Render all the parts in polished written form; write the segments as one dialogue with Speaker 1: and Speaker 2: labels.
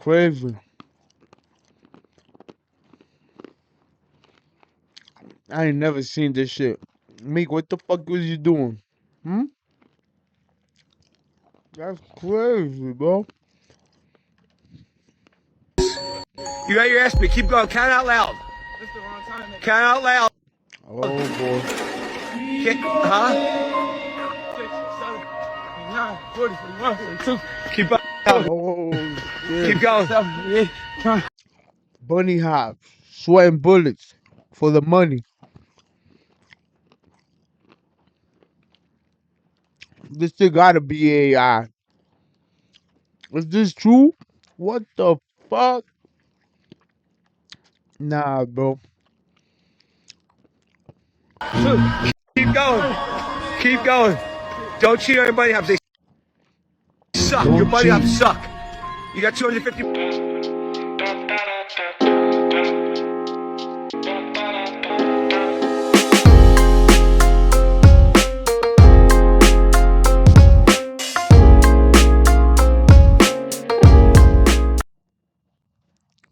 Speaker 1: crazy. I ain't never seen this shit. Meek, what the fuck was you doing? Hmm? That's crazy, bro.
Speaker 2: You got your ass beat. Keep going. Count out loud.
Speaker 3: That's the wrong time.
Speaker 2: Count out loud.
Speaker 1: Oh boy.
Speaker 2: Huh?
Speaker 3: 6, 7, 8, 9, 40, 41, 42.
Speaker 2: Keep going.
Speaker 1: Oh shit.
Speaker 2: Keep going.
Speaker 3: 7, 8, 9.
Speaker 1: Bunny hops, sweating bullets for the money. This shit gotta be AI. Is this true? What the fuck? Nah, bro.
Speaker 2: Keep going. Keep going. Don't cheat on your buddy hops. They suck.
Speaker 1: Don't
Speaker 2: Your buddy
Speaker 1: cheat.
Speaker 2: hops suck. You got 250.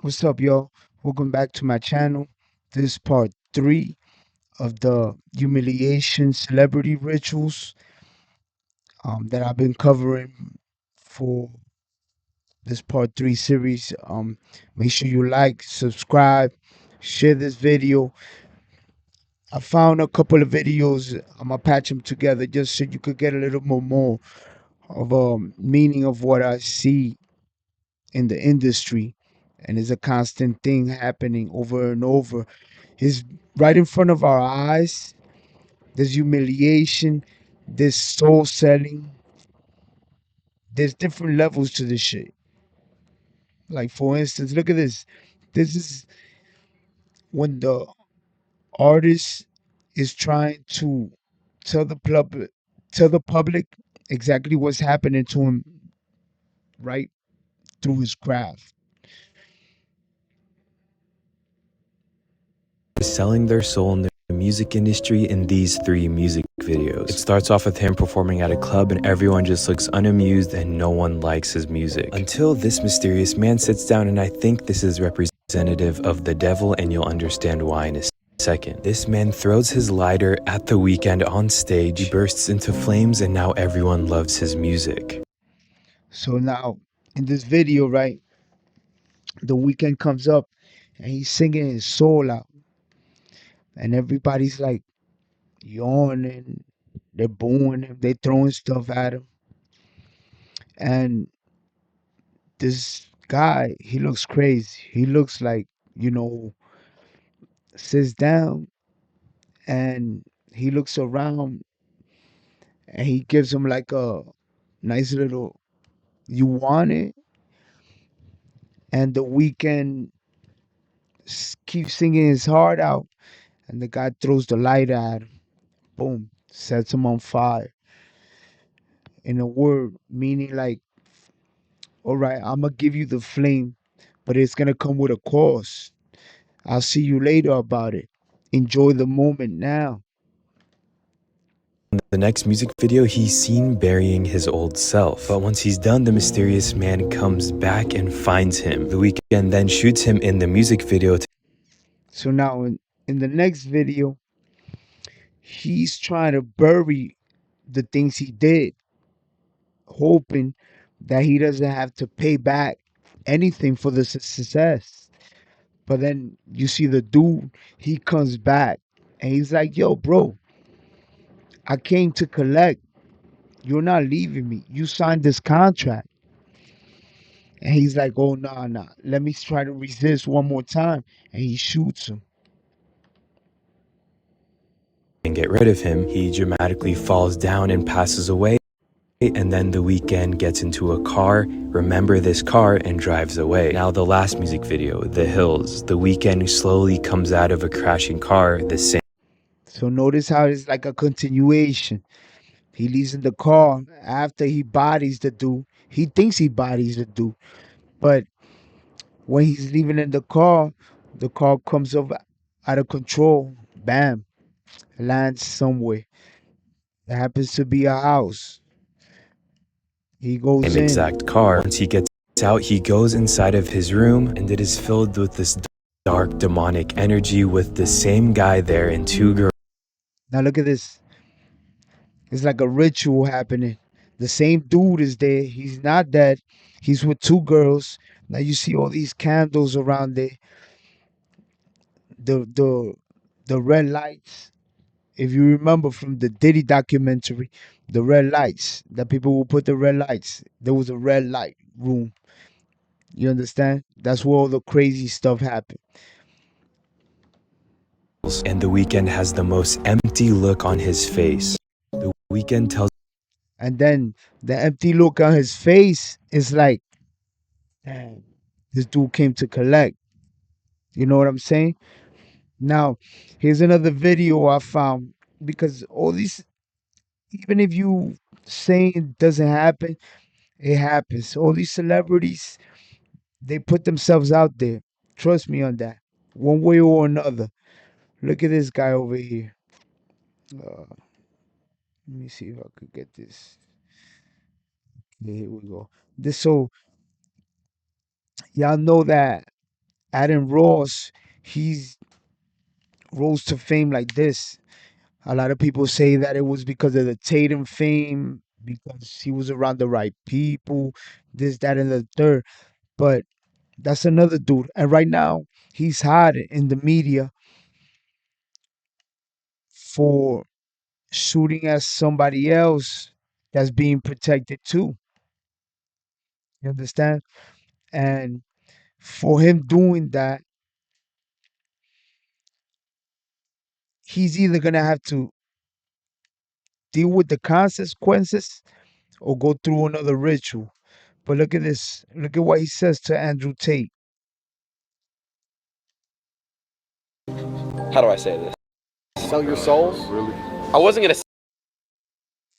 Speaker 1: What's up, y'all? Welcome back to my channel. This is part 3 of the humiliation celebrity rituals that I've been covering for this part 3 series. Make sure you like, subscribe, share this video. I found a couple of videos. I'm gonna patch them together just so you could get a little more of a meaning of what I see in the industry, and it's a constant thing happening over and over. It's right in front of our eyes. There's humiliation, there's soul selling, there's different levels to this shit. Like, for instance, look at this. This is when the artist is trying to tell the public exactly what's happening to him right through his craft.
Speaker 4: Selling their soul in the music industry in these 3 music videos. It starts off with him performing at a club and everyone just looks unamused and no one likes his music. Until this mysterious man sits down, and I think this is representative of the devil, and you'll understand why in a second. This man throws his lighter at The Weeknd on stage, he bursts into flames, and now everyone loves his music.
Speaker 1: So now in this video, right, The Weeknd comes up and he's singing his soul out, and everybody's like yawning, they're booing him, they throwing stuff at him. And this guy, he looks crazy. He looks like, sits down and he looks around and he gives him like a nice little, "You want it?" And The Weeknd keeps singing his heart out, and the guy throws the lighter at him. Boom, sets him on fire. In a word, meaning like, all right, I'm gonna give you the flame, but it's gonna come with a cost. I'll see you later about it. Enjoy the moment now.
Speaker 4: In the next music video, he's seen burying his old self. But once he's done, the mysterious man comes back and finds him. The Weeknd then shoots him in the music video.
Speaker 1: So now in the next video, he's trying to bury the things he did, hoping that he doesn't have to pay back anything for the success. But then you see the dude, he comes back and he's like, "Yo, bro, I came to collect. You're not leaving me. You signed this contract." And he's like, "Oh, nah. Let me try to resist one more time." And he shoots him.
Speaker 4: And get rid of him, he dramatically falls down and passes away. And then The Weeknd gets into a car, remember this car, and drives away. Now the last music video, The Hills. The Weeknd slowly comes out of a crashing car, the same.
Speaker 1: So notice how it's like a continuation. He leaves in the car after he bodies the dude. He thinks he bodies the dude. But when he's leaving in the car comes over out of control. Bam. Lands somewhere. It happens to be a house. He goes in.
Speaker 4: Exact car. Once he gets out, he goes inside of his room, and it is filled with this dark demonic energy with the same guy there and two girls.
Speaker 1: Now look at this. It's like a ritual happening. The same dude is there. He's not dead. He's with two girls. Now you see all these candles around there. The red lights. If you remember from the Diddy documentary, the red lights that people will put the red lights. There was a red light room. You understand? That's where all the crazy stuff happened.
Speaker 4: And The Weeknd has the most empty look on his face. The Weeknd tells
Speaker 1: And then the empty look on his face is like, damn, this dude came to collect. You know what I'm saying? Now, here's another video I found because all these, even if you say it doesn't happen, it happens. All these celebrities, they put themselves out there. Trust me on that. One way or another. Look at this guy over here. Let me see if I could get this. Yeah, here we go. This so y'all know that Adam Ross, he's rose to fame like this. A lot of people say that it was because of the Tatum fame, because he was around the right people, this, that, and the third. But that's another dude. And right now, he's hot in the media for shooting at somebody else that's being protected too. You understand? And for him doing that, he's either gonna have to deal with the consequences or go through another ritual. But look at this. Look at what he says to Andrew Tate.
Speaker 2: How do I say this? Sell your souls? Really? I wasn't gonna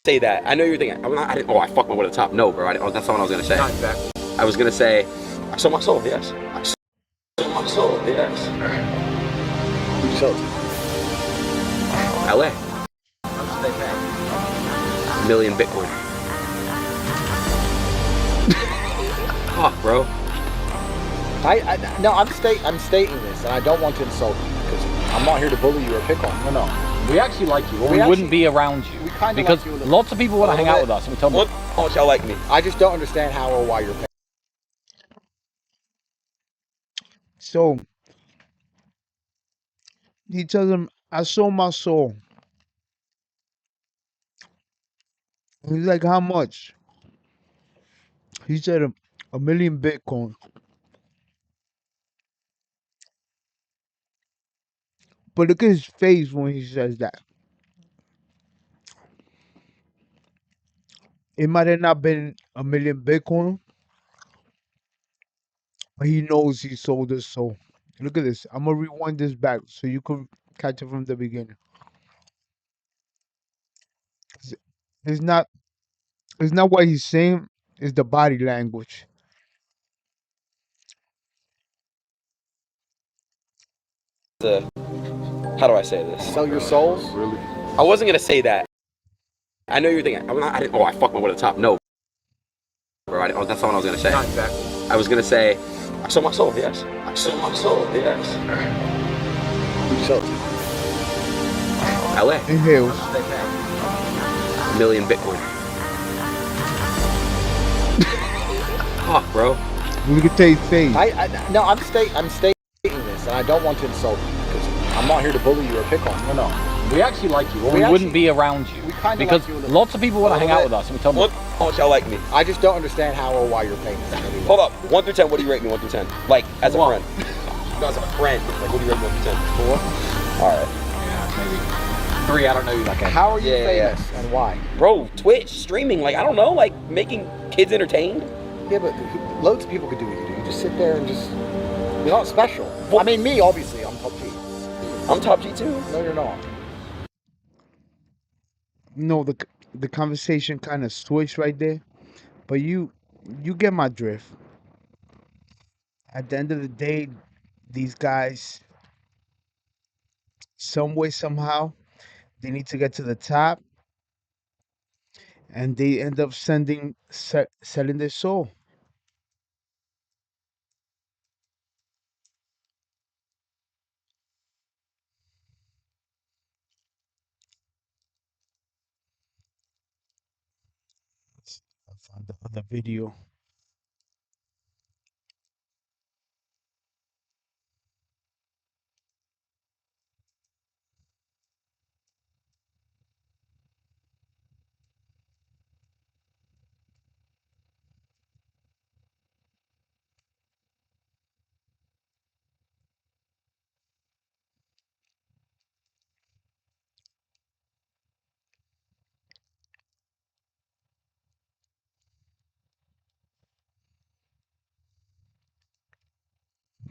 Speaker 2: say that. I know you're thinking. I didn't. Oh, I fucked my way to the top. No, bro. That's not what I was gonna say. Not exactly. I was gonna say, I sold my soul. Yes. I sold my soul. Yes. Who you sold to? LA. How much did they pay? 1 million Bitcoin. Fuck, bro.
Speaker 5: No, I'm stating this, and I don't want to insult you because I'm not here to bully you or pick on you. No. We actually like you.
Speaker 6: Or we wouldn't be around you.
Speaker 5: We kind of
Speaker 6: because
Speaker 5: like you
Speaker 6: lots of people want to hang out with us, and we tell them,
Speaker 2: How much y'all like me?
Speaker 5: I just don't understand how or why you're paying.
Speaker 1: So he tells him, I sold my soul. He's like, how much? He said, 1 million Bitcoin. But look at his face when he says that. It might have not been 1 million Bitcoin, but he knows he sold his soul. Look at this. I'm gonna rewind this back so you can catch it from the beginning. It's it's not it's not what he's saying, it's the body language.
Speaker 2: How do I say this?
Speaker 5: Sell your souls?
Speaker 2: Really? I wasn't gonna say that. I know you're thinking. I didn't. Oh, I fucked my way to the top. No, bro. That's not what I was gonna say. Not exactly. I was gonna say, I sold my soul. Yes. I sold my soul. Yes.
Speaker 5: Who you sold to?
Speaker 2: LA.
Speaker 1: In hills.
Speaker 2: 1 million Bitcoin. Fuck, bro.
Speaker 1: Look at Tate's face.
Speaker 5: No, I'm stating this, and I don't want to insult you because I'm not here to bully you or pick on you. No. We actually like you.
Speaker 6: or we wouldn't be around you.
Speaker 5: We kind of
Speaker 6: because
Speaker 5: like you a little.
Speaker 6: lots of people want to hang out with us, and we tell them,
Speaker 2: How much y'all like me?
Speaker 5: I just don't understand how or why you're paying this.
Speaker 2: Hold up. 1 through 10. What do you rate me? 1 through 10. Like as a
Speaker 6: One.
Speaker 2: friend. No, as a friend. Like what do you rate me? 1 through 10? 4. All right.
Speaker 6: maybe 3. I don't know you like that.
Speaker 5: How are you
Speaker 2: Yeah,
Speaker 5: famous and why?
Speaker 2: Bro, Twitch streaming. Like I don't know. Like making kids entertained.
Speaker 5: Yeah, but loads of people could do what you do. You just sit there and just. You're not special. I mean, me, obviously, I'm top G.
Speaker 2: I'm top G too.
Speaker 5: No, you're not.
Speaker 1: No, the conversation kind of switched right there, but you get my drift. At the end of the day, these guys, some way somehow, they need to get to the top, and they end up selling their soul. Find the other video.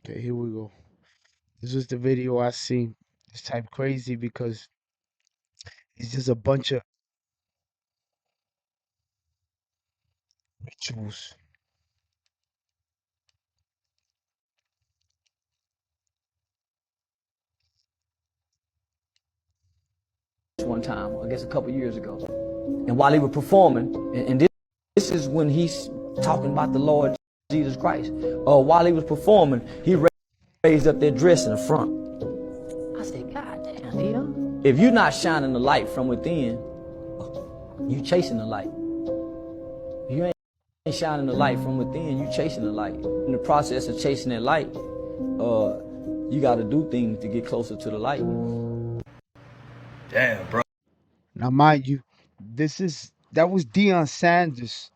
Speaker 1: Okay, here we go. This was the video I seen. It's type crazy because it's just a bunch of rituals.
Speaker 7: One time, I guess a couple years ago. And while he was performing, and this is when he's talking about the Lord Jesus Christ. While he was performing, he raised up their dress in the front. I said, God damn, Leon. If you're not shining the light from within, you chasing the light. If you ain't shining the light from within, you chasing the light. In the process of chasing that light, you got to do things to get closer to the light.
Speaker 8: Damn, bro.
Speaker 1: Now, mind you, that was Deion Sanders.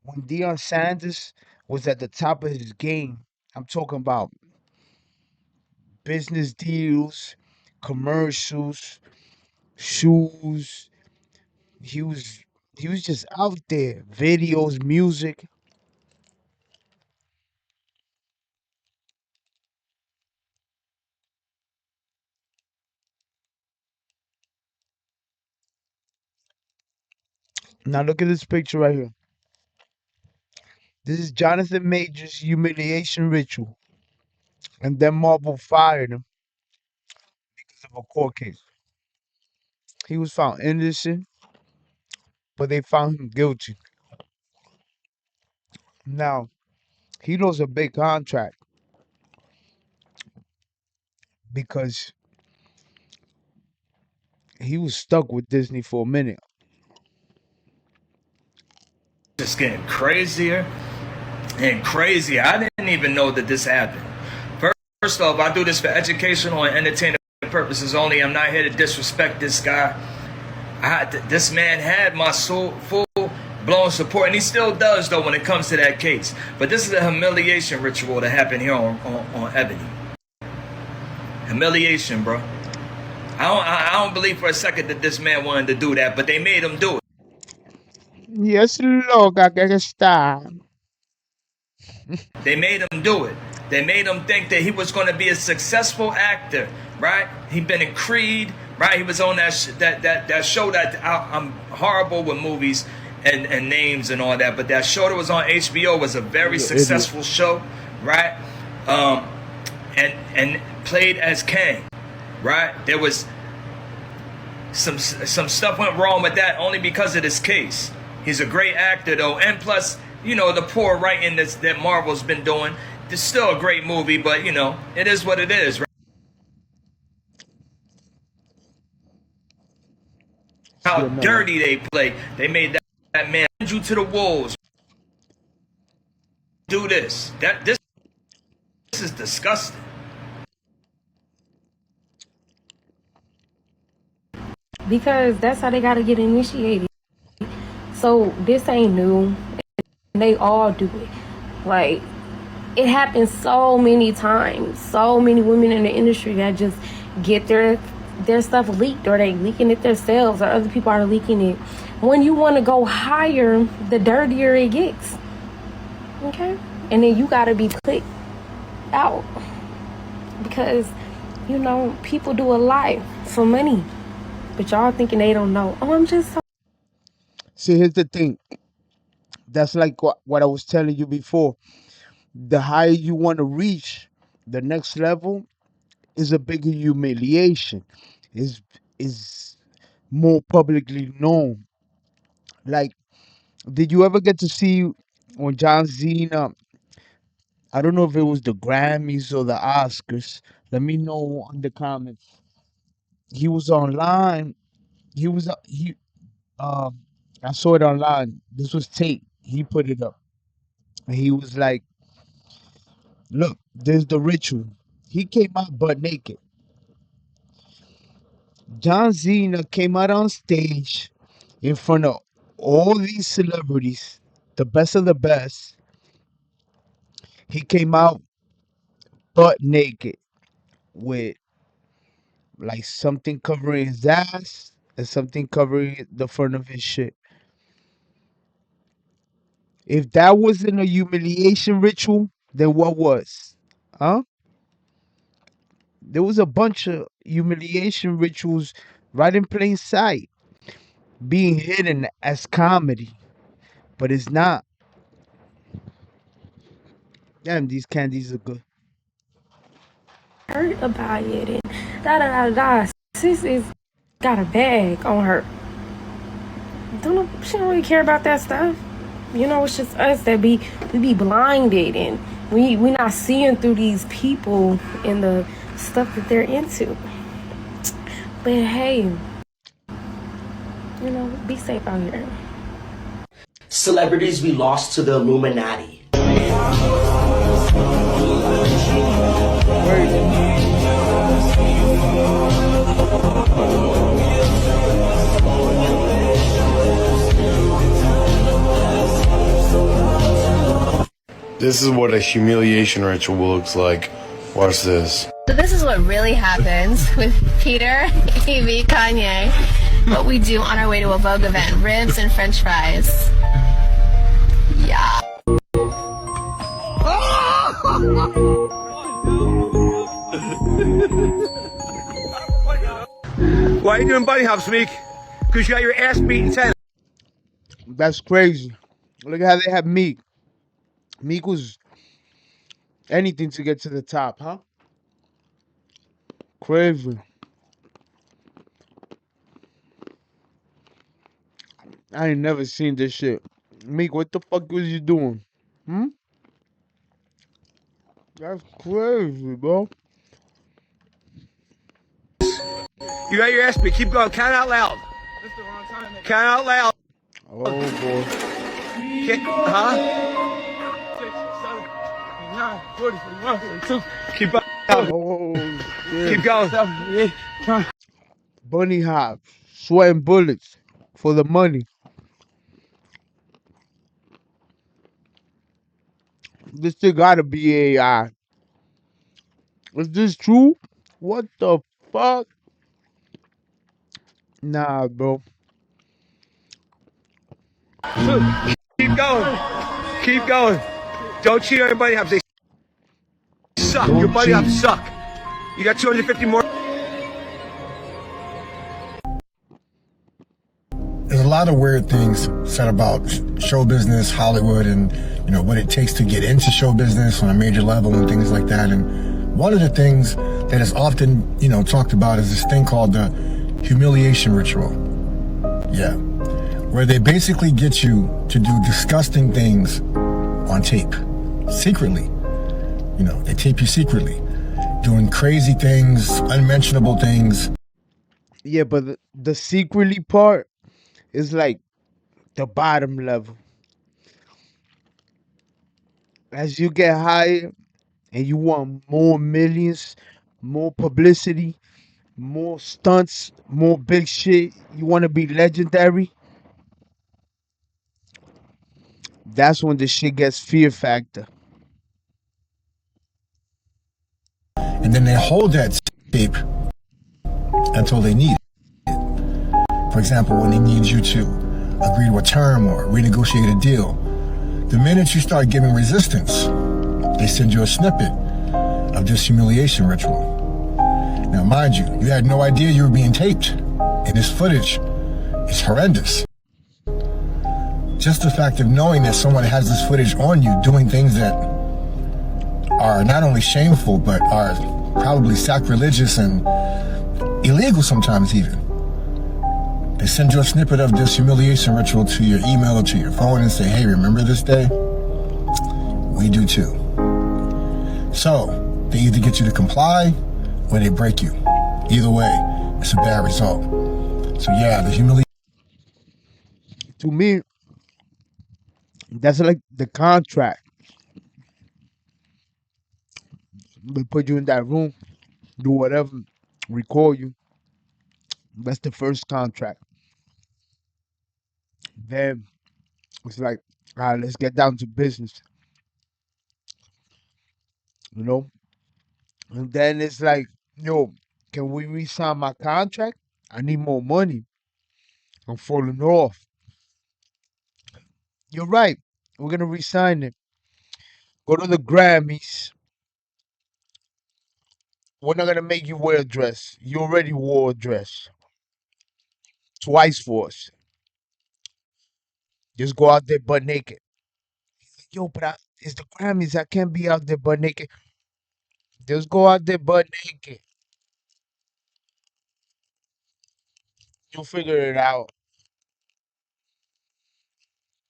Speaker 1: When Deion Sanders was at the top of his game, I'm talking about business deals, commercials, shoes. He was he was just out there. Videos, music. Now look at this picture right here. This is Jonathan Major's humiliation ritual. And then Marvel fired him because of a court case. He was found innocent, but they found him guilty. Now, he lost a big contract because he was stuck with Disney for a minute.
Speaker 8: Just getting crazier and crazier. I didn't even know that this happened. First off, I do this for educational and entertainment purposes only. I'm not here to disrespect this guy. This man had my full-blown support, and he still does, though, when it comes to that case. But this is a humiliation ritual that happened here on Ebony. Humiliation, bro. I don't believe for a second that this man wanted to do that, but they made him do it.
Speaker 1: Yes, loca que está.
Speaker 8: They made him do it. They made him think that he was going to be a successful actor, right? He'd been in Creed, right? He was on that show that I'm horrible with movies and names and all that, but that show that was on HBO was a very successful show, right? And played as Kang, right? There was some stuff went wrong with that only because of this case. He's a great actor though, and plus, you know, the poor writing that Marvel's been doing. It's still a great movie, but you know, it is what it is, right? How dirty they play. They made that man send you to the wolves. Do this. This is disgusting.
Speaker 9: Because that's how they got to get initiated. So this ain't new. They all do it. Like, it happens so many times. So many women in the industry that just get their stuff leaked, or they leaking it themselves, or other people are leaking it. When you want to go higher, the dirtier it gets. Okay? And then you got to be put out. Because, you know, people do a lot for money. But y'all thinking they don't know. Oh, I'm just so.
Speaker 1: See, here's the thing. That's like what I was telling you before. The higher you want to reach, the next level is a bigger humiliation. Is more publicly known. Like, did you ever get to see when John Cena? I don't know if it was the Grammys or the Oscars. Let me know in the comments. He was online. He was he I saw it online. This was Tate. He put it up. And he was like, look, there's the ritual. He came out butt naked. John Cena came out on stage in front of all these celebrities, the best of the best. He came out butt naked with like something covering his ass and something covering the front of his shit. If that wasn't a humiliation ritual, then what was? Huh? There was a bunch of humiliation rituals right in plain sight being hidden as comedy, but it's not. Damn, these candies are good.
Speaker 9: Hurt about it and da da da da. Sis is got a bag on her. She don't really care about that stuff. You know, it's just us that we be blinded and we not seeing through these people and the stuff that they're into. But hey, you know, be safe out here.
Speaker 10: Celebrities we lost to the Illuminati.
Speaker 11: This is what a humiliation ritual looks like. Watch this.
Speaker 12: So this is what really happens with Peter, Amy, Kanye. What we do on our way to a Vogue event. Ribs and french fries. Yeah.
Speaker 13: Why are you doing bunny hops, Meek? Because you got your ass beat in 10.
Speaker 1: That's crazy. Look at how they have Meek. Meek was anything to get to the top, huh? Crazy. I ain't never seen this shit. Meek, what the fuck was you doing? That's crazy, bro.
Speaker 13: You got your ass beat. Keep going. Count out loud. Count out loud.
Speaker 1: Oh, boy.
Speaker 13: Keep going.
Speaker 1: Oh, shit.
Speaker 13: Keep going.
Speaker 1: Bunny hops, sweating bullets for the money. This shit gotta be AI. Is this true? What the fuck? Nah, bro.
Speaker 13: Keep going. Keep going. Don't cheat on your bunny hops. They suck. Your bunny hops suck. You got 250 more.
Speaker 14: There's a lot of weird things said about show business, Hollywood, and what it takes to get into show business on a major level and things like that. And one of the things that is often, talked about is this thing called the humiliation ritual. Yeah. Where they basically get you to do disgusting things on tape, secretly. They tape you secretly, doing crazy things, unmentionable things.
Speaker 1: Yeah, but the secretly part is like the bottom level. As you get higher and you want more millions, more publicity, more stunts, more big shit, you want to be legendary, that's when the shit gets fear factor.
Speaker 14: And then they hold that tape until they need it. For example, when they need you to agree to a term or renegotiate a deal, the minute you start giving resistance, they send you a snippet of this humiliation ritual. Now, mind you, you had no idea you were being taped, and this footage is horrendous. Just the fact of knowing that someone has this footage on you doing things that are not only shameful, but are probably sacrilegious and illegal sometimes even. They send you a snippet of this humiliation ritual to your email or to your phone and say, hey, remember this day? We do too. So, they either get you to comply or they break you. Either way, it's a bad result. So yeah, the humiliation.
Speaker 1: To me, that's like the contract. They put you in that room, do whatever, record you. That's the first contract. Then it's like, all right, let's get down to business, you know? And then it's like, yo, can we re-sign my contract? I need more money. I'm falling off. You're right. We're gonna re-sign it. Go to the Grammys. We're not gonna make you wear a dress. You already wore a dress twice for us. Just go out there butt naked. Yo, but it's the Grammys. I can't be out there butt naked. Just go out there butt naked. You'll figure it out.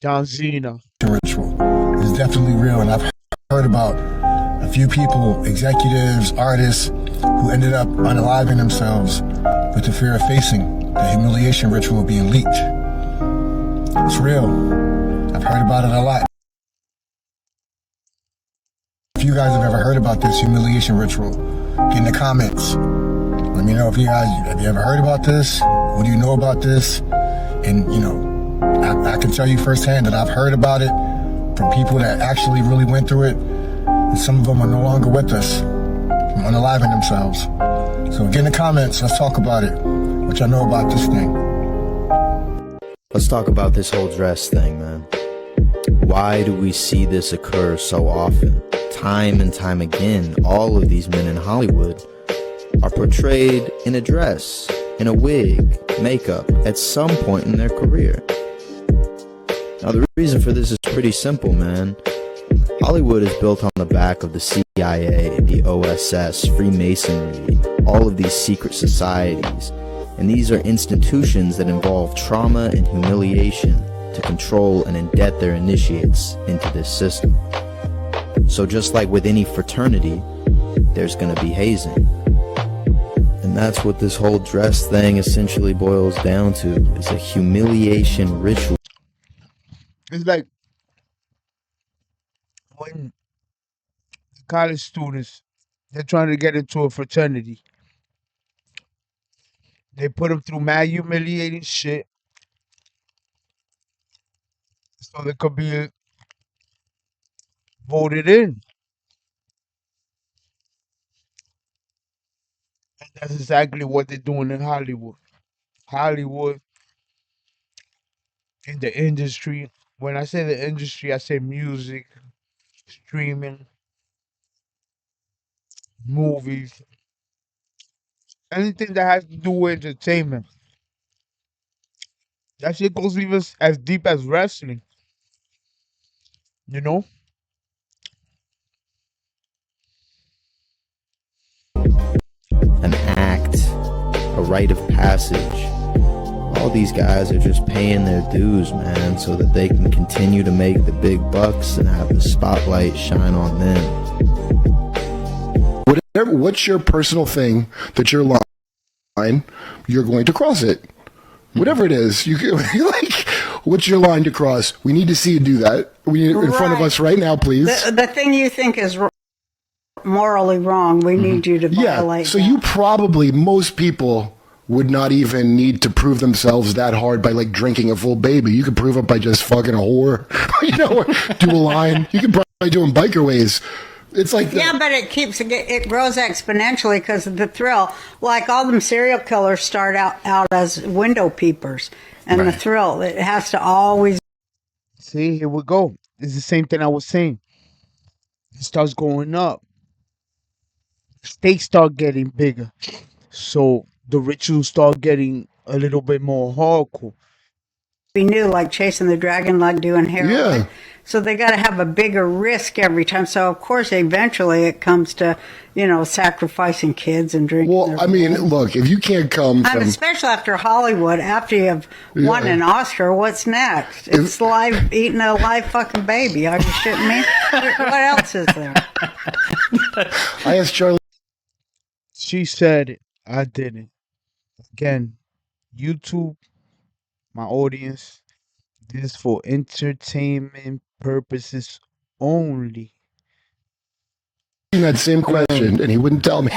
Speaker 1: John Cena.
Speaker 14: Ritual is definitely real, and I've heard about a few people, executives, artists, who ended up unaliving themselves with the fear of facing the humiliation ritual being leaked. It's real. I've heard about it a lot. If you guys have ever heard about this humiliation ritual, get in the comments. Let me know if you guys, have you ever heard about this? What do you know about this? And, you know, I can tell you firsthand that I've heard about it from people that actually really went through it. And some of them are no longer with us, from unaliving themselves. So get in the comments. Let's talk about it. What y'all know about this thing?
Speaker 15: Let's talk about this whole dress thing, man. Why do we see this occur so often? Time and time again, all of these men in Hollywood are portrayed in a dress, in a wig, makeup, at some point in their career. Now, the reason for this is pretty simple, man. Hollywood is built on the back of the CIA, the OSS, Freemasonry, all of these secret societies. And these are institutions that involve trauma and humiliation to control and indebt their initiates into this system. So just like with any fraternity, there's going to be hazing. And that's what this whole dress thing essentially boils down to, is a humiliation ritual.
Speaker 1: It's like when college students, they're trying to get into a fraternity. They put them through mad humiliating shit so they could be voted in. And that's exactly what they're doing in Hollywood. Hollywood, in the industry. When I say the industry, I say music, streaming, movies, anything that has to do with entertainment. That shit goes even as deep as wrestling. You know?
Speaker 15: An act, a rite of passage. All these guys are just paying their dues, man, so that they can continue to make the big bucks and have the spotlight shine on them.
Speaker 11: What's your personal thing that your line, you're going to cross it? Whatever it is, you like. What's your line to cross? We need to see you do that. We need it in front of us right now, please.
Speaker 16: The thing you think is morally wrong, we need you to violate.
Speaker 11: So you probably, most people would not even need to prove themselves that hard by like drinking a full baby. You could prove it by just fucking a whore, you know, or do a line. You could probably do them biker ways. It's like
Speaker 16: but it grows exponentially because of the thrill. Like all them serial killers start out as window peepers, and the thrill, it has to always.
Speaker 1: See, here we go. It's the same thing I was saying. It starts going up. Stakes start getting bigger, so the rituals start getting a little bit more hardcore.
Speaker 16: Be new, like chasing the dragon, like doing heroin. So they got to have a bigger risk every time. So of course, eventually, it comes to sacrificing kids and drinking.
Speaker 11: Well, I mean, look, if you can't come from,
Speaker 16: especially after Hollywood, after you have won an Oscar, what's next? It's eating a live fucking baby. Are you shitting me? What else is there?
Speaker 11: I asked Charlie.
Speaker 1: She said it. I didn't. Again, YouTube, my audience, This for entertainment purposes only.
Speaker 11: That same question, and he wouldn't tell me.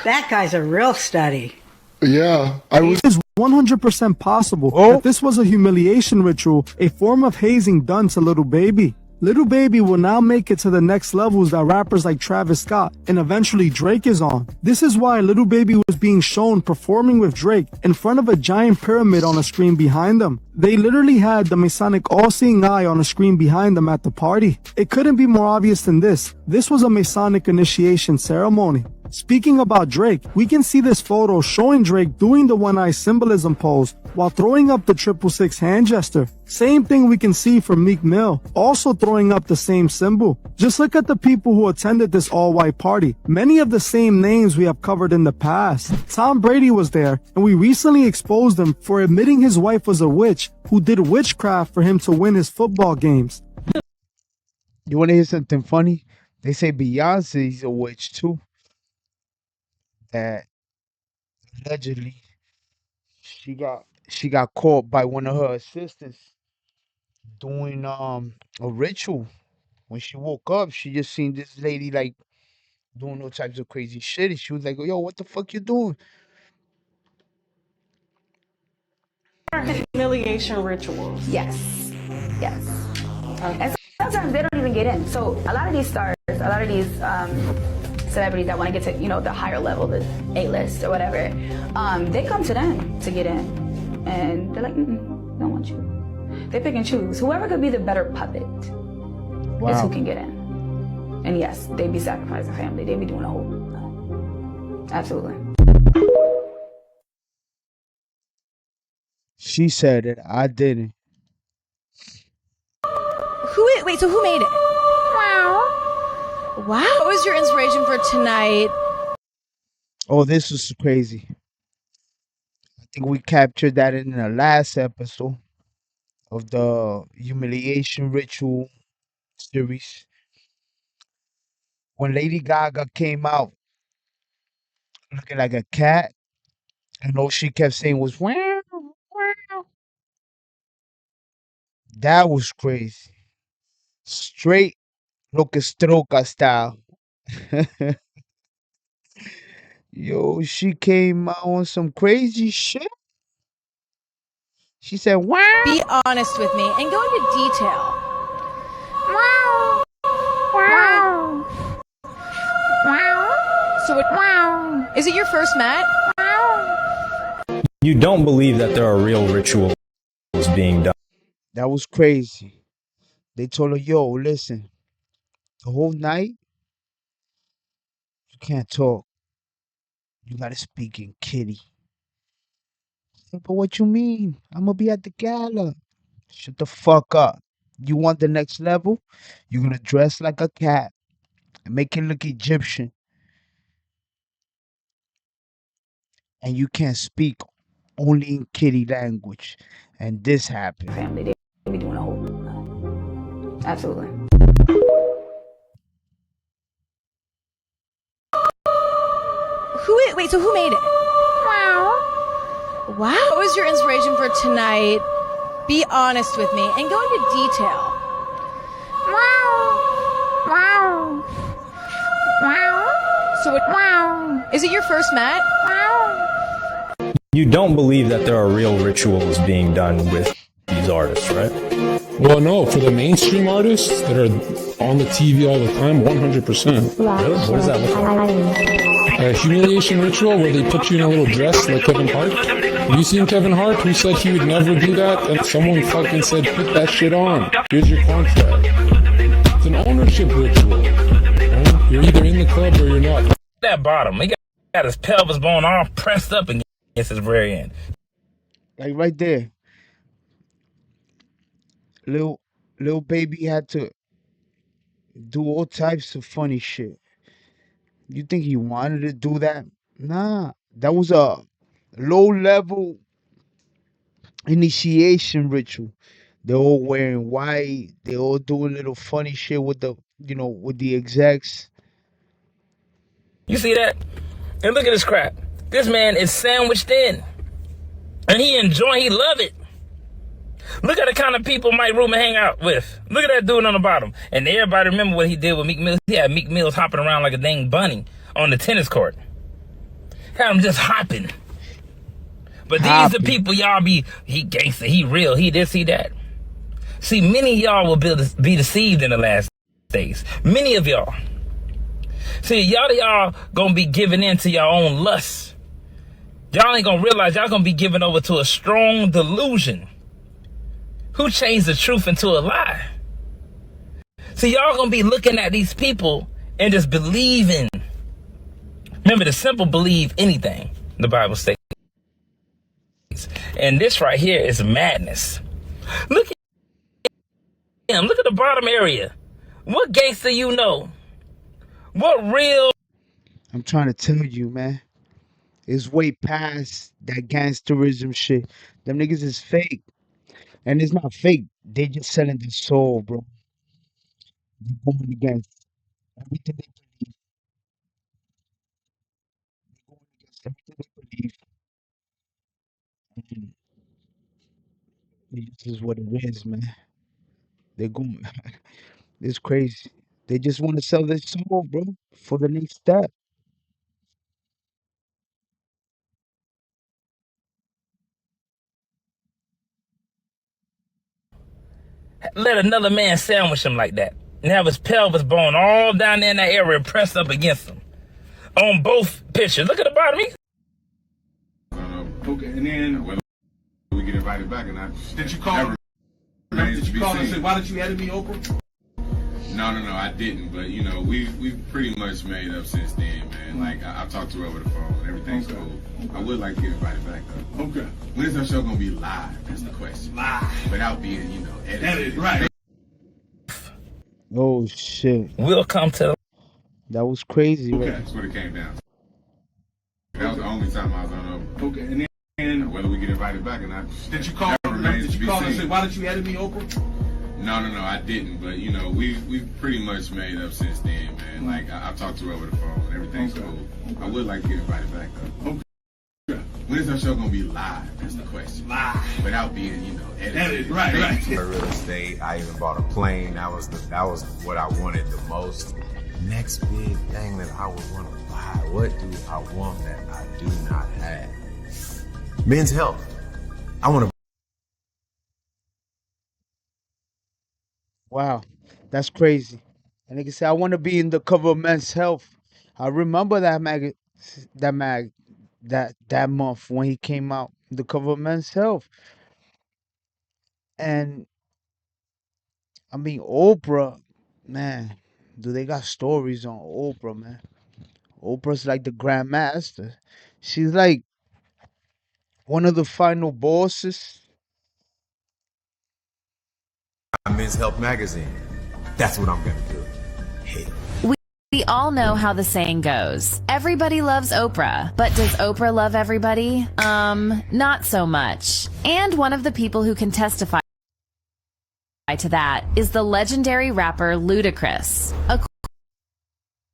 Speaker 16: That guy's a real study.
Speaker 11: Yeah, I was.
Speaker 17: It is 100% possible that this was a humiliation ritual, a form of hazing done to Little Baby. Little Baby will now make it to the next levels that rappers like Travis Scott and eventually Drake is on. This is why Little Baby was being shown performing with Drake in front of a giant pyramid on a screen behind them. They literally had the Masonic all-seeing eye on a screen behind them at the party. It couldn't be more obvious than this. This was a Masonic initiation ceremony. Speaking about Drake, we can see this photo showing Drake doing the one-eye symbolism pose while throwing up the 666 hand gesture. Same thing we can see from Meek Mill, also throwing up the same symbol. Just look at the people who attended this all-white party. Many of the same names we have covered in the past. Tom Brady was there, and we recently exposed him for admitting his wife was a witch who did witchcraft for him to win his football games.
Speaker 1: You want to hear something funny? They say Beyonce's a witch too. That allegedly she got caught by one of her assistants doing a ritual. When she woke up, she just seen this lady like doing all types of crazy shit, and she was like, "Yo, what the fuck you doing?"
Speaker 18: Humiliation rituals.
Speaker 19: Yes. Yes. And sometimes they don't even get in. So a lot of these stars, a lot of these celebrities that want to get to, the higher level, the A-list or whatever, they come to them to get in. And they're like, don't want you. They pick and choose. Whoever could be the better puppet is who can get in. And yes, they be sacrificing family. They be doing a whole... Absolutely.
Speaker 1: She said it. I didn't.
Speaker 20: Wait, so who made it? Wow. What was your inspiration for tonight?
Speaker 1: Oh, this was crazy. I think we captured that in the last episode of the humiliation ritual series. When Lady Gaga came out looking like a cat, and all she kept saying was wow, wow. That was crazy. Straight lo que stroca style. Yo, she came out on some crazy shit. She said, wow.
Speaker 20: Be honest with me and go into detail.
Speaker 19: Wow. Wow. Wow.
Speaker 20: So wow. Is it your first Met?
Speaker 19: Wow.
Speaker 4: You don't believe that there are real rituals being done.
Speaker 1: That was crazy. They told her, yo, listen, the whole night, you can't talk. You gotta speak in kitty. But what you mean? I'm gonna be at the gala. Shut the fuck up. You want the next level? You're gonna dress like a cat and make it look Egyptian. And you can't speak only in kitty language. And this happened.
Speaker 19: Family, they be doing a whole... Absolutely.
Speaker 20: Wait, so who made it?
Speaker 19: Wow.
Speaker 20: What was your inspiration for tonight? Be honest with me and go into detail.
Speaker 19: Wow. Wow. Wow.
Speaker 20: So wow. Is it your first Met?
Speaker 19: Wow.
Speaker 4: You don't believe that there are real rituals being done with these artists, right?
Speaker 21: Well, no, for the mainstream artists that are on the TV all the time, 100%.
Speaker 4: Really? What does that look like?
Speaker 21: A humiliation ritual where they put you in a little dress like Kevin Hart. Have you seen Kevin Hart who said he would never do that? And someone fucking said, put that shit on. Here's your contract. It's an ownership ritual. Right? You're either in the club or you're not.
Speaker 22: That bottom, he got his pelvis bone all pressed up against his rear end.
Speaker 1: Like right there. Little baby had to do all types of funny shit. You think he wanted to do that? Nah, that was a low-level initiation ritual. They're all wearing white. They all doing little funny shit with the, with the execs.
Speaker 22: You see that? And look at this crap. This man is sandwiched in. And he love it. Look at the kind of people Mike Rubin hang out with. Look at that dude on the bottom. And everybody remember what he did with Meek Mill. He had Meek Mills hopping around like a dang bunny on the tennis court. Had him just hopping. But these are people y'all be, he gangster, he real, he this, he that. See, many of y'all will be deceived in the last days. Many of y'all. See, y'all gonna be giving in to your own lusts. Y'all ain't gonna realize y'all gonna be giving over to a strong delusion. Who changed the truth into a lie? See, y'all gonna be looking at these people and just believing. Remember, the simple believe anything, the Bible states. And this right here is madness. Look at him. Look at the bottom area. What gangster you know? What real?
Speaker 1: I'm trying to tell you, man. It's way past that gangsterism shit. Them niggas is fake. And it's not fake. They just selling their soul, bro. They're going against everything they believe. They're going against everything they believe. And this is what it is, man. They're going. It's crazy. They just want to sell their soul, bro, for the next step.
Speaker 22: Let another man sandwich him like that. And have his pelvis bone all down there in that area pressed up against him. On both pictures. Look at the bottom.
Speaker 3: Okay, and then whether we get invited back or not. Did you call? Did you call and say, why did you edit me, Oprah? No, I didn't. But you know, we've pretty much made up since then, man. Like I talked to her over the phone. Everything's cool. I would like to get invited back though. Okay. When is our show gonna be live? That's the question. Live. Without being, you know, edited. Right.
Speaker 1: Oh shit.
Speaker 22: We'll come to.
Speaker 1: That was crazy,
Speaker 3: Okay.
Speaker 1: right?
Speaker 3: That's what it came down to. That was the only time I was on Oprah. Okay, and then whether we get invited back or not. Did you call? Did you call and say, why did you edit me, Oprah? No, I didn't. But you know, we've pretty much made up since then, man. Like I talked to her over the phone. Everything's cool. I would like to get invited back though. Okay. When is our show gonna be live? That's the question. Live. Without being, you know, edited. Right.
Speaker 18: For real estate, I even bought a plane. That was what I wanted the most. Next big thing that I would want to buy. What do I want that I do not have? Men's health. I want to.
Speaker 1: Wow, that's crazy. And nigga say, I want to be in the cover of Men's Health. I remember that that month when he came out, the cover of Men's Health. And I mean, Oprah, man, do they got stories on Oprah, man? Oprah's like the grandmaster. She's like one of the final bosses.
Speaker 18: Men's Health magazine. That's what I'm gonna do.
Speaker 23: We all know how the saying goes. Everybody loves Oprah, but does Oprah love everybody? Not so much. And one of the people who can testify to that is the legendary rapper Ludacris.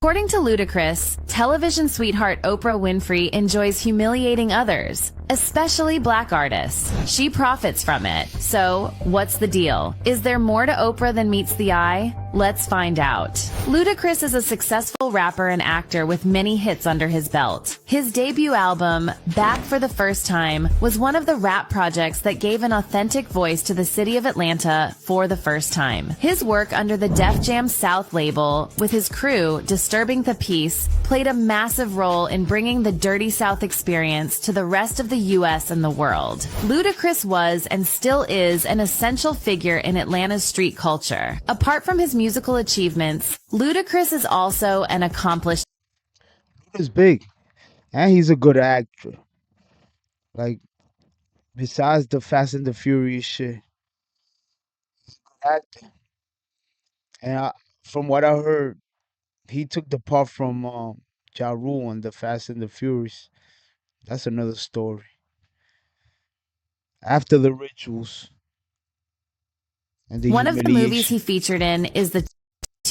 Speaker 23: According to Ludacris, television sweetheart Oprah Winfrey enjoys humiliating others, especially black artists. She profits from it. So, what's the deal? Is there more to Oprah than meets the eye? Let's find out. Ludacris is a successful rapper and actor with many hits under his belt. His debut album, Back for the First Time, was one of the rap projects that gave an authentic voice to the city of Atlanta for the first time. His work under the Def Jam South label with his crew, Disturbing the Peace, played a massive role in bringing the Dirty South experience to the rest of the U.S. and the world. Ludacris was and still is an essential figure in Atlanta's street culture. Apart from his musical achievements, Ludacris is also an accomplished.
Speaker 1: He's big, and he's a good actor. Like, besides the Fast and the Furious shit, he's a good actor. And from what I heard, he took the part from Ja Rule on the Fast and the Furious. That's another story. After the rituals and the
Speaker 23: One of the movies
Speaker 1: humiliation.
Speaker 23: he featured in is the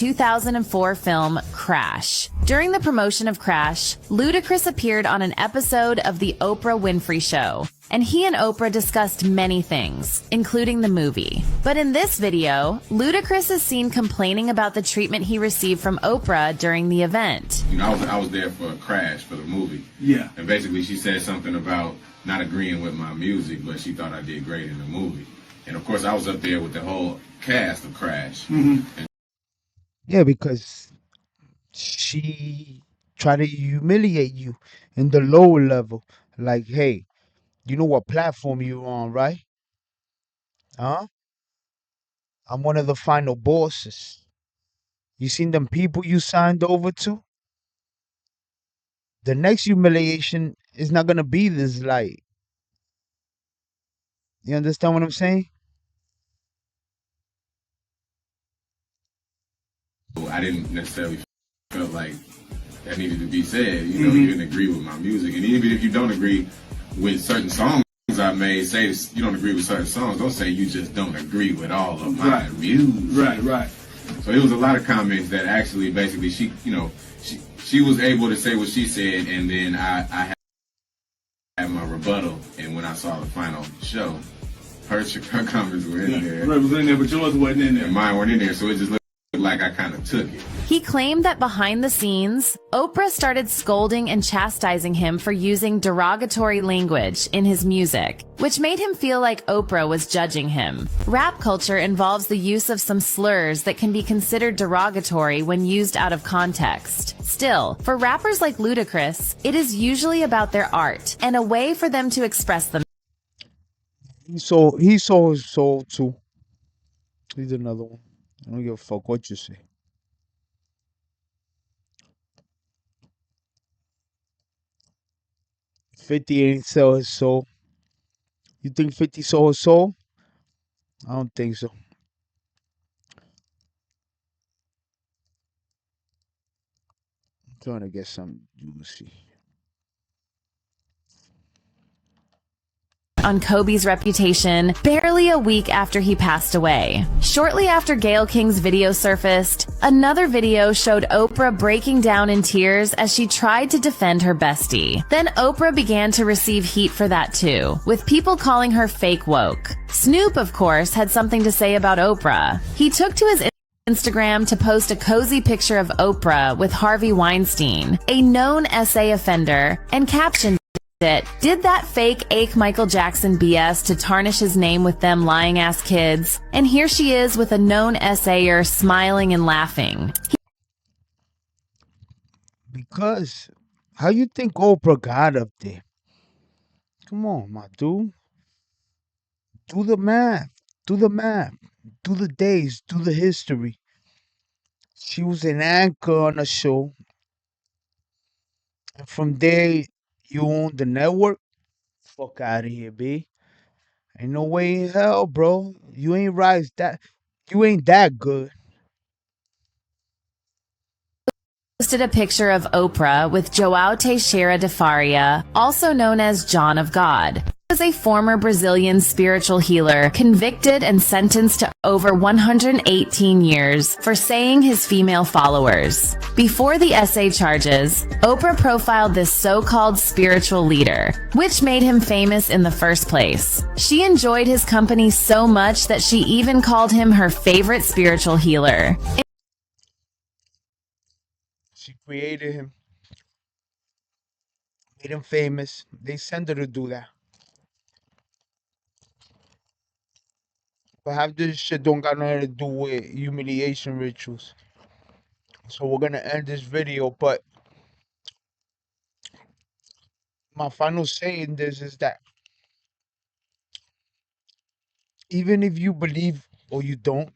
Speaker 23: 2004 film Crash. During the promotion of Crash, Ludacris appeared on an episode of The Oprah Winfrey Show, and he and Oprah discussed many things, including the movie. But in this video, Ludacris is seen complaining about the treatment he received from Oprah during the event.
Speaker 3: You know, I was there for Crash for the movie.
Speaker 2: Yeah.
Speaker 3: And basically she said something about not agreeing with my music, but she thought I did great in the movie. And of course I was up there with the whole cast of Crash. And
Speaker 1: Yeah, because she tried to humiliate you in the lower level. Like, hey, you know what platform you're on, right? Huh? I'm one of the final bosses. You seen them people you signed over to? The next humiliation is not gonna be this light. You understand what I'm saying?
Speaker 3: I didn't necessarily feel like that needed to be said. You know, you didn't agree with my music. And even if you don't agree with certain songs I made, say you don't agree with certain songs, don't say you just don't agree with all of my music.
Speaker 2: Right.
Speaker 3: So it was a lot of comments that actually basically she was able to say what she said, and then I had my rebuttal, and when I saw the final show, her comments were in there.
Speaker 2: Right, was in there, but yours wasn't in there.
Speaker 3: And mine weren't in there, so it just looked like I kind of took it.
Speaker 23: He claimed that behind the scenes, Oprah started scolding and chastising him for using derogatory language in his music, which made him feel like Oprah was judging him. Rap culture involves the use of some slurs that can be considered derogatory when used out of context. Still, for rappers like Ludacris, it is usually about their art and a way for them to express them.
Speaker 1: He sold his soul too. He's another one. I don't give a fuck what you say. 50 ain't sell his soul. You think 50 sold his soul? I don't think so. I'm trying to get some juicy.
Speaker 23: On Kobe's reputation barely a week after he passed away. Shortly after Gayle King's video surfaced, another video showed Oprah breaking down in tears as she tried to defend her bestie. Then Oprah began to receive heat for that too, with people calling her fake woke. Snoop, of course, had something to say about Oprah. He took to his Instagram to post a cozy picture of Oprah with Harvey Weinstein, a known SA offender, and captioned it, "Did that fake ache Michael Jackson BS to tarnish his name with them lying ass kids?" And here she is with a known SAer smiling and laughing.
Speaker 1: Because how you think Oprah got up there? Come on, my dude. Do the math. Do the math. Do the days. Do the history. She was an anchor on a show. And from there, you own the network? Fuck out of here, B. Ain't no way in hell, bro. You ain't you ain't that good.
Speaker 23: Posted a picture of Oprah with João Teixeira de Faria, also known as John of God. He was a former Brazilian spiritual healer, convicted and sentenced to over 118 years for saying his female followers. Before the SA charges, Oprah profiled this so-called spiritual leader, which made him famous in the first place. She enjoyed his company so much that she even called him her favorite spiritual healer.
Speaker 1: She created him, made him famous. They sent her to do that. But half this shit don't got nothing to do with humiliation rituals. So we're gonna end this video, but my final say in this is that even if you believe or you don't,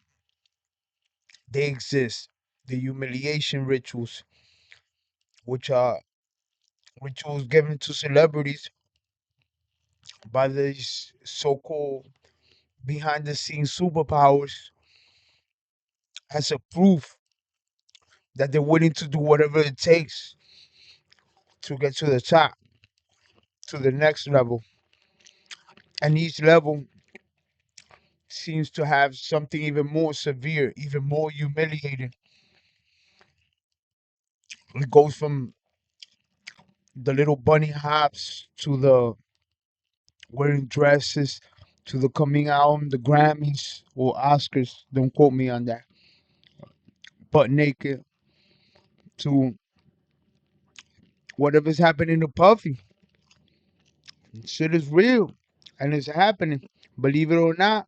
Speaker 1: they exist. The humiliation rituals, which are rituals given to celebrities by these so-called behind the scenes superpowers as a proof that they're willing to do whatever it takes to get to the top, to the next level. And each level seems to have something even more severe, even more humiliating. It goes from the little bunny hops to the wearing dresses to the coming out, the Grammys or Oscars. Don't quote me on that. Butt naked to whatever's happening to Puffy. Shit is real and it's happening. Believe it or not.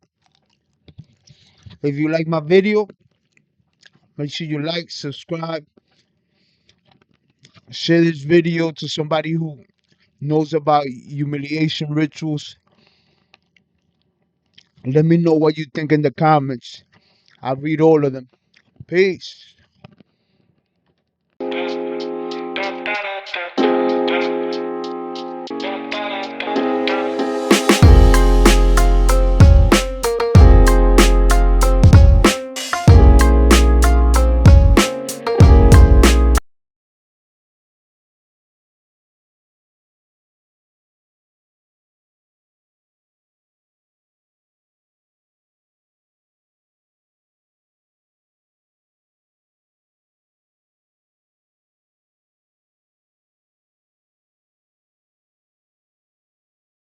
Speaker 1: If you like my video, make sure you like, subscribe, share this video to somebody who knows about humiliation rituals. Let me know what you think in the comments. I'll read all of them. Peace.